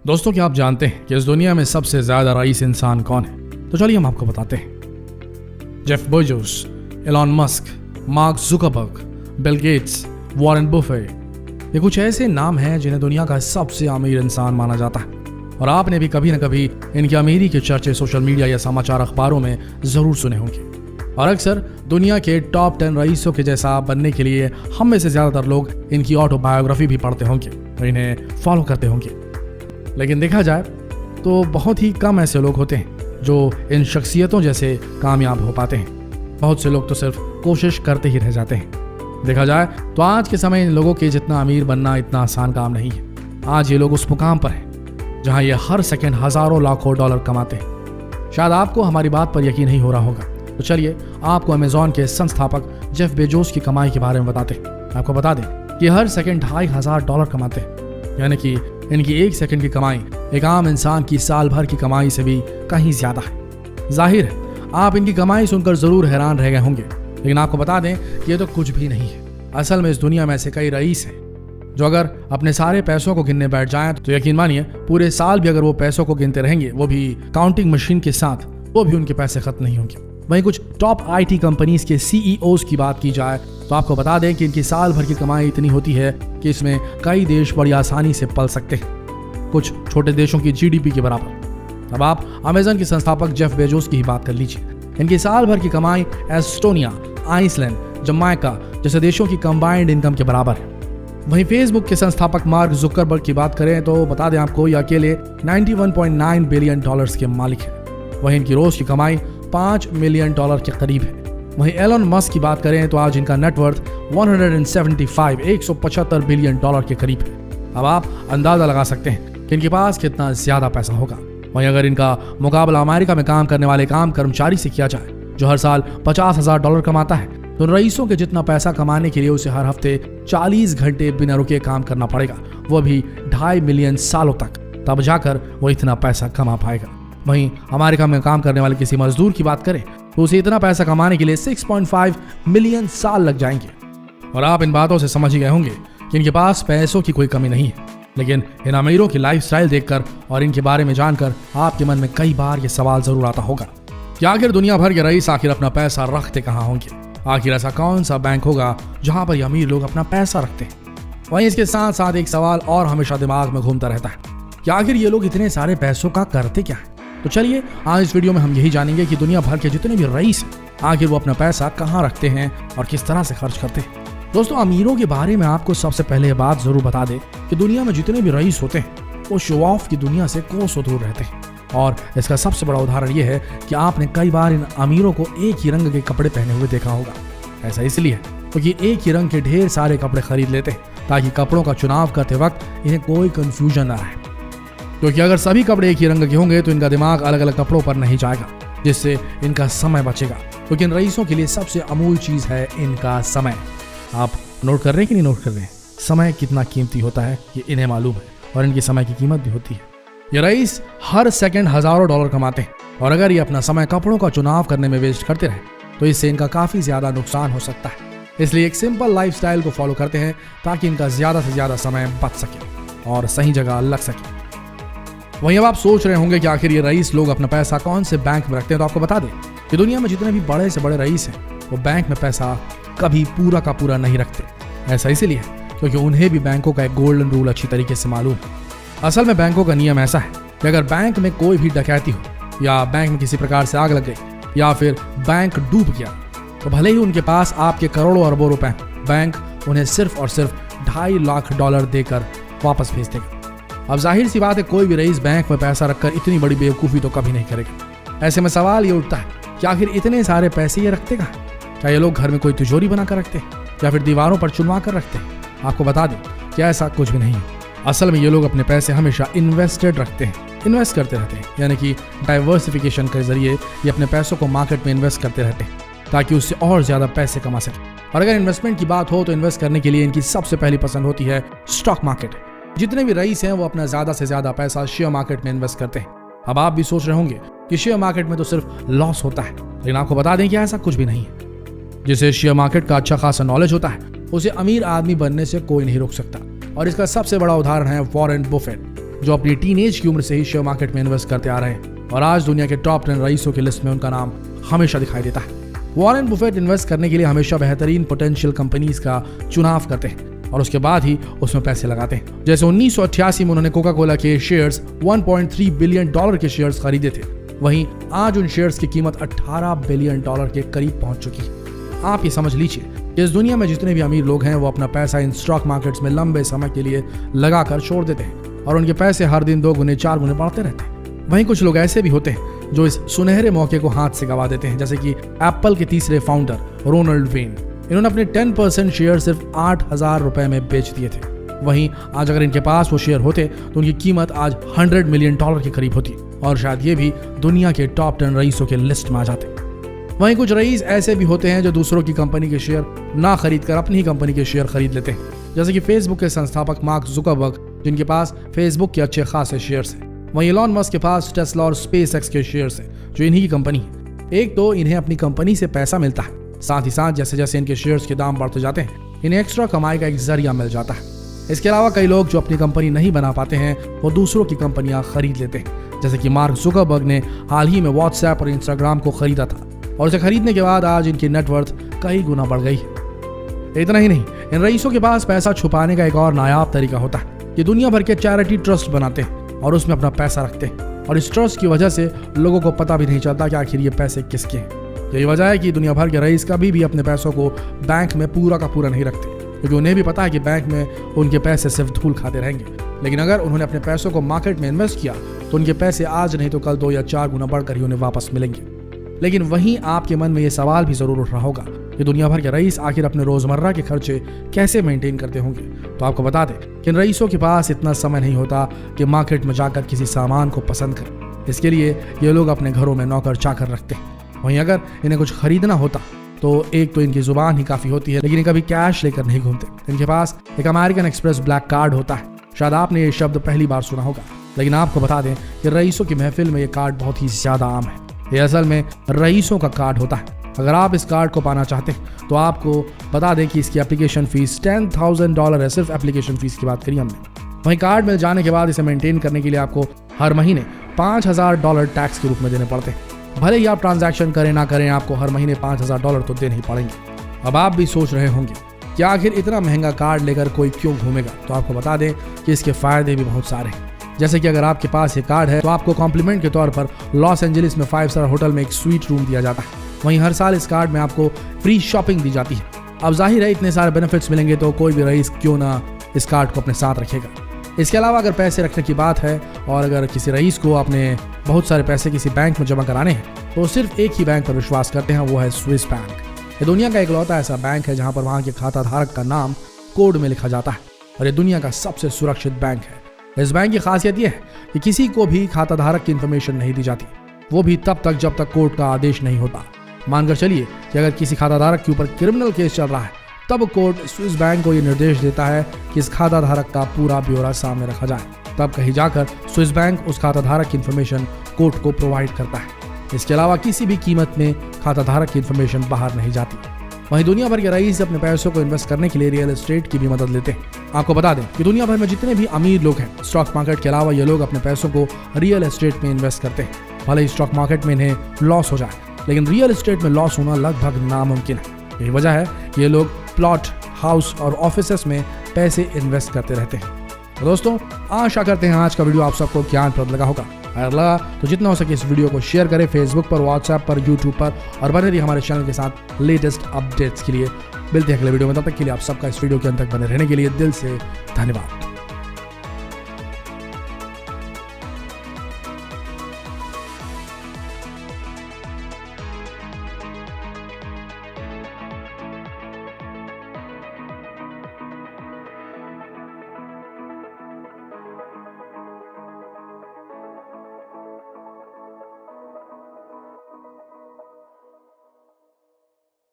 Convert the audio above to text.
दोस्तों, क्या आप जानते हैं कि इस दुनिया में सबसे ज्यादा रईस इंसान कौन है? तो चलिए हम आपको बताते हैं। Jeff Bezos, Elon Musk, Mark Zuckerberg, Bill Gates, Warren Buffett, ये कुछ ऐसे नाम हैं जिन्हें दुनिया का सबसे अमीर इंसान माना जाता है। और आपने भी कभी न कभी इनकी अमीरी के चर्चे सोशल मीडिया या समाचार अखबारों में जरूर सुने होंगे। और अक्सर दुनिया के टॉप 10 रईसों के जैसा बनने के लिए हम में से ज्यादातर लोग इनकी ऑटोबायोग्राफी भी पढ़ते होंगे और इन्हें फॉलो करते होंगे। लेकिन देखा जाए तो बहुत ही कम ऐसे लोग होते हैं जो इन शख्सियतों जैसे कामयाब हो पाते हैं। बहुत से लोग तो सिर्फ कोशिश करते ही रह जाते हैं। देखा जाए तो आज के समय इन लोगों के जितना अमीर बनना इतना आसान काम नहीं है। आज ये लोग उस मुकाम पर हैं जहां ये हर सेकंड हजारों लाखों डॉलर कमाते हैं। शायद आपको हमारी बात पर यकीन नहीं हो रहा होगा, तो चलिए आपको अमेजॉन के संस्थापक जेफ बेजोस की कमाई के बारे में बताते हैं। आपको बता दें कि हर सेकंड $2,500 कमाते हैं, यानी कि इनकी एक सेकंड की कमाई एक आम इंसान की साल भर की कमाई से भी कहीं ज्यादा है। जाहिर है आप इनकी कमाई सुनकर जरूर हैरान रह गए होंगे, लेकिन आपको बता दें कि ये तो कुछ भी नहीं है। असल में इस दुनिया में ऐसे कई रईस हैं जो अगर अपने सारे पैसों को गिनने बैठ जाएं तो यकीन मानिए पूरे साल भी अगर वो पैसों को गिनते रहेंगे, वो भी काउंटिंग मशीन के साथ, तो भी उनके पैसे खत्म नहीं होंगे। वहीं कुछ टॉप आईटी कंपनीज के सीईओज की बात की जाए तो आपको बता दें कि इनकी साल भर की कमाई इतनी होती है कि इसमें कई देश बड़ी आसानी से पल सकते हैं, कुछ छोटे देशों की जीडीपी के बराबर। अब आप अमेजन के संस्थापक जेफ बेजोस की ही बात कर लीजिए। इनकी साल भर की कमाई एस्टोनिया, आइसलैंड, जमैका जैसे देशों की कंबाइंड इनकम के बराबर है। वहीं फेसबुक के संस्थापक मार्क जुकरबर्ग की बात करें तो बता दें आपको, ये अकेले $91.9 बिलियन के मालिक हैं। वहीं इनकी रोज की कमाई $5 मिलियन के करीब है। वहीं एलन मस्क की बात करें तो आज इनका नेटवर्थ 175 बिलियन डॉलर के करीब है। अब आप अंदाजा लगा सकते हैं कि इनके पास कितना ज्यादा पैसा होगा। वहीं अगर इनका मुकाबला अमेरिका में काम करने वाले काम कर्मचारी से किया जाए जो हर साल $50,000 कमाता है, तो रईसों के जितना पैसा कमाने के लिए उसे हर हफ्ते 40 घंटे बिना रुके काम करना पड़ेगा, वो भी 2.5 मिलियन सालों तक, तब जाकर वो इतना पैसा कमा पाएगा। वहीं अमेरिका में काम करने वाले किसी मजदूर की बात करें तो उसे इतना पैसा कमाने के लिए 6.5 मिलियन साल लग जाएंगे। और आप इन बातों से समझ ही गए होंगे कि इनके पास पैसों की कोई कमी नहीं है। लेकिन इन अमीरों की लाइफस्टाइल देखकर और इनके बारे में जानकर आपके मन में कई बार ये सवाल जरूर आता होगा कि आखिर दुनिया भर के रईस आखिर अपना पैसा रखते कहाँ होंगे? आखिर ऐसा कौन सा बैंक होगा जहां पर ये अमीर लोग अपना पैसा रखते हैं? वहीं इसके साथ साथ एक सवाल और हमेशा दिमाग में घूमता रहता है कि आखिर ये लोग इतने सारे पैसों का करते क्या है? तो चलिए आज इस वीडियो में हम यही जानेंगे कि दुनिया भर के जितने भी रईस हैं आखिर वो अपना पैसा कहाँ रखते हैं और किस तरह से खर्च करते हैं। दोस्तों, अमीरों के बारे में आपको सबसे पहले बात जरूर बता दें कि दुनिया में जितने भी रईस होते हैं वो शो ऑफ की दुनिया से कोसों दूर रहते हैं। और इसका सबसे बड़ा उदाहरण ये है कि आपने कई बार इन अमीरों को एक ही रंग के कपड़े पहने हुए देखा होगा। ऐसा इसलिए क्योंकि एक ही रंग के ढेर सारे कपड़े खरीद लेते हैं ताकि कपड़ों का चुनाव करते वक्त इन्हें कोई कंफ्यूजन ना रहे। क्योंकि अगर सभी कपड़े एक ही रंग के होंगे तो इनका दिमाग अलग अलग कपड़ों पर नहीं जाएगा, जिससे इनका समय बचेगा। क्योंकि इन रईसों के लिए सबसे अमूल चीज है इनका समय। आप नोट कर रहे हैं कि नहीं नोट कर रहे हैं? समय कितना कीमती होता है ये इन्हें मालूम है और इनकी समय की कीमत भी होती है। ये रईस हर सेकंड हजारों डॉलर कमाते हैं और अगर ये अपना समय कपड़ों का चुनाव करने में वेस्ट करते रहे तो इससे इनका काफी ज्यादा नुकसान हो सकता है। इसलिए एक सिंपल लाइफस्टाइल को फॉलो करते हैं ताकि इनका ज्यादा से ज्यादा समय बच सके और सही जगह लग सके। वहीं अब आप सोच रहे होंगे कि आखिर ये रईस लोग अपना पैसा कौन से बैंक में रखते हैं, तो आपको बता दें कि दुनिया में जितने भी बड़े से बड़े रईस हैं वो बैंक में पैसा कभी पूरा का पूरा नहीं रखते। ऐसा इसीलिए क्योंकि उन्हें भी बैंकों का एक गोल्डन रूल अच्छी तरीके से मालूम है। असल में बैंकों का नियम ऐसा है कि अगर बैंक में कोई भी डकैती हो या बैंक में किसी प्रकार से आग लग गई या फिर बैंक डूब गया तो भले ही उनके पास आपके करोड़ों अरबों रुपए, बैंक उन्हें सिर्फ और सिर्फ $2.5 लाख देकर वापस भेज देगा। अब जाहिर सी बात है कोई भी रईस बैंक में पैसा रखकर इतनी बड़ी बेवकूफ़ी तो कभी नहीं करेगा। ऐसे में सवाल ये उठता है कि आखिर इतने सारे पैसे ये रखते कहाँ? क्या ये लोग घर में कोई तिजोरी बना कर रखते हैं या फिर दीवारों पर चुनवा कर रखते हैं? आपको बता दें कि ऐसा कुछ भी नहीं है। असल में ये लोग अपने पैसे हमेशा इन्वेस्टेड रखते हैं, इन्वेस्ट करते रहते हैं, यानी कि डाइवर्सिफिकेशन के जरिए ये अपने पैसों को मार्केट में इन्वेस्ट करते रहते हैं ताकि उससे और ज्यादा पैसे कमा सके। और अगर इन्वेस्टमेंट की बात हो तो इन्वेस्ट करने के लिए इनकी सबसे पहली पसंद होती है स्टॉक मार्केट। जितने भी रईस हैं वो अपना ज्यादा से ज्यादा पैसा शेयर मार्केट में इन्वेस्ट करते हैं। अब आप भी सोच रहे होंगे कि शेयर मार्केट में तो सिर्फ लॉस होता है, लेकिन आपको बता दें कि ऐसा कुछ भी नहीं है। जिसे शेयर मार्केट का अच्छा खासा नॉलेज होता है उसे अमीर आदमी बनने से कोई नहीं रोक सकता। और इसका सबसे बड़ा उदाहरण है वॉरेन बुफेट। जो अपनी टीनेज की उम्र से ही शेयर मार्केट में इन्वेस्ट करते आ रहे हैं और आज दुनिया के टॉप 10 रईसों की लिस्ट में उनका नाम हमेशा दिखाई देता है। वॉरेन बुफेट इन्वेस्ट करने के लिए हमेशा बेहतरीन पोटेंशियल कंपनीज का चुनाव करते हैं और उसके बाद ही उसमें पैसे लगाते हैं। जैसे 1988 में उन्होंने कोका कोला के शेयर्स 1.3 बिलियन डॉलर के शेयर्स खरीदे थे, वहीं आज उन शेयर्स की कीमत 18 बिलियन डॉलर के करीब पहुंच चुकी है। आप ये समझ लीजिए कि इस दुनिया में जितने भी अमीर लोग हैं वो अपना पैसा इन स्टॉक मार्केट्स में लंबे समय के लिए लगाकर छोड़ देते हैं और उनके पैसे हर दिन 2 गुने 4 गुने बढ़ते रहते हैं। वहीं कुछ लोग ऐसे भी होते हैं जो इस सुनहरे मौके को हाथ से गवा देते हैं, जैसे कि एप्पल के तीसरे फाउंडर रोनाल्ड वेन। इन्होंने अपने 10% शेयर सिर्फ 8,000 रुपए में बेच दिए थे। वहीं आज अगर इनके पास वो शेयर होते तो उनकी कीमत आज 100 मिलियन डॉलर के करीब होती और शायद ये भी दुनिया के टॉप 10 रईसों के लिस्ट में आ जाते। वहीं कुछ रईस ऐसे भी होते हैं जो दूसरों की कंपनी के शेयर ना खरीद कर अपनी ही कंपनी के शेयर खरीद लेते हैं, जैसे कि फेसबुक के संस्थापक मार्क जुकरबर्ग, जिनके पास फेसबुक के अच्छे खासे शेयर्स हैं। वहीं एलॉन मस्क के पास टेस्ला और स्पेसएक्स के शेयर्स हैं, जो इन्हीं की कंपनी है। एक तो इन्हें अपनी कंपनी से पैसा मिलता है, साथ ही साथ जैसे जैसे इनके शेयर्स के दाम बढ़ते जाते हैं इन्हें एक्स्ट्रा कमाई का एक जरिया मिल जाता है। इसके अलावा कई लोग जो अपनी कंपनी नहीं बना पाते हैं वो दूसरों की कंपनियां खरीद लेते हैं, जैसे कि मार्क जुकरबर्ग ने हाल ही में व्हाट्सएप और इंस्टाग्राम को खरीदा था और इसे खरीदने के बाद आज इनकी नेटवर्थ कई गुना बढ़ गई है। इतना ही नहीं, इन रईसों के पास पैसा छुपाने का एक और नायाब तरीका होता है कि दुनिया भर के चैरिटी ट्रस्ट बनाते हैं और उसमें अपना पैसा रखते हैं और इस ट्रस्ट की वजह से लोगों को पता भी नहीं चलता कि आखिर ये पैसे किसके हैं। यही वजह है कि दुनिया भर के रईस कभी भी अपने पैसों को बैंक में पूरा का पूरा नहीं रखते, क्योंकि उन्हें भी पता है कि बैंक में उनके पैसे सिर्फ धूल खाते रहेंगे। लेकिन अगर उन्होंने अपने पैसों को मार्केट में इन्वेस्ट किया तो उनके पैसे आज नहीं तो कल 2 या 4 गुना बढ़कर ही उन्हें वापस मिलेंगे। लेकिन वहीं आपके मन में ये सवाल भी जरूर उठ रहा होगा कि दुनिया भर के रईस आखिर अपने रोजमर्रा के खर्चे कैसे मेंटेन करते होंगे। तो आपको बता दें कि इन रईसों के पास इतना समय नहीं होता कि मार्केट में जाकर किसी सामान को पसंद करें। इसके लिए ये लोग अपने घरों में नौकर चाकर रखते हैं। वहीं अगर इन्हें कुछ खरीदना होता तो एक तो इनकी जुबान ही काफी होती है, लेकिन कभी कैश लेकर नहीं घूमते। इनके पास एक अमेरिकन एक्सप्रेस ब्लैक कार्ड होता है। शायद आपने ये शब्द पहली बार सुना होगा, लेकिन आपको बता दें कि रईसों की महफिल में ये कार्ड बहुत ही ज्यादा आम है। ये असल में रईसों का कार्ड होता है। अगर आप इस कार्ड को पाना चाहते हैं तो आपको बता दें कि इसकी एप्लीकेशन फीस $10,000 है। सिर्फ एप्लीकेशन फीस की बात करिए हमने। वहीं कार्ड मिल जाने के बाद इसे मेंटेन करने के लिए आपको हर महीने $5,000 टैक्स के रूप में देने पड़ते हैं। भले ही आप ट्रांजैक्शन करें ना करें, आपको हर महीने $5,000 तो देने ही पड़ेंगे। अब आप भी सोच रहे होंगे कि आखिर इतना महंगा कार्ड लेकर कोई क्यों घूमेगा, तो आपको बता दें कि इसके फायदे भी बहुत सारे हैं। जैसे कि अगर आपके पास ये कार्ड है तो आपको कॉम्प्लीमेंट के तौर पर लॉस एंजलिस में 5 स्टार होटल में एक स्वीट रूम दिया जाता है। वहीं हर साल इस कार्ड में आपको फ्री शॉपिंग दी जाती है। अब जाहिर है इतने सारे बेनिफिट्स मिलेंगे तो कोई भी रईस क्यों ना इस कार्ड को अपने साथ रखेगा। इसके अलावा अगर पैसे रखने की बात है और अगर किसी रईस को अपने बहुत सारे पैसे किसी बैंक में जमा कराने हैं तो सिर्फ एक ही बैंक पर विश्वास करते हैं, वो है स्विस बैंक। ये दुनिया का इकलौता ऐसा बैंक है जहां पर वहां के खाता धारक का नाम कोड में लिखा जाता है और ये दुनिया का सबसे सुरक्षित बैंक है। इस बैंक की खासियत यह है कि किसी को भी खाता धारक की इंफॉर्मेशन नहीं दी जाती, वो भी तब तक जब तक कोर्ट का आदेश नहीं होता। मानकर चलिए कि अगर किसी खाता धारक के ऊपर क्रिमिनल केस चल रहा है तब कोर्ट स्विस बैंक को यह निर्देश देता है कि इस खाता धारक का पूरा ब्यौरा सामने रखा जाए। तब कहीं जाकर स्विस बैंक उस खाता धारक की इंफॉर्मेशन कोर्ट को प्रोवाइड करता है। इसके अलावा किसी भी कीमत में खाता धारक की इंफॉर्मेशन बाहर नहीं जाती। वहीं दुनिया भर के रईस अपने पैसों को इन्वेस्ट करने के लिए रियल एस्टेट की भी मदद लेते हैं। आपको बता दें कि दुनिया भर में जितने भी अमीर लोग हैं, स्टॉक मार्केट के अलावा ये लोग अपने पैसों को रियल एस्टेट में इन्वेस्ट करते हैं। भले ही स्टॉक मार्केट में इन्हें लॉस हो जाए, लेकिन रियल एस्टेट में लॉस होना लगभग नामुमकिन है। यही वजह है कि ये लोग प्लॉट, हाउस और ऑफिसेस में पैसे इन्वेस्ट करते रहते हैं। तो दोस्तों, आशा करते हैं आज का वीडियो आप सबको ज्ञानप्रद लगा होगा। अगर लगा तो जितना हो सके इस वीडियो को शेयर करें फेसबुक पर, व्हाट्सएप पर, यूट्यूब पर और बने रहिए हमारे चैनल के साथ लेटेस्ट अपडेट्स के लिए। मिलते हैं अगले वीडियो में, तब तक के लिए आप सबका इस वीडियो के अंत तक बने रहने के लिए दिल से धन्यवाद।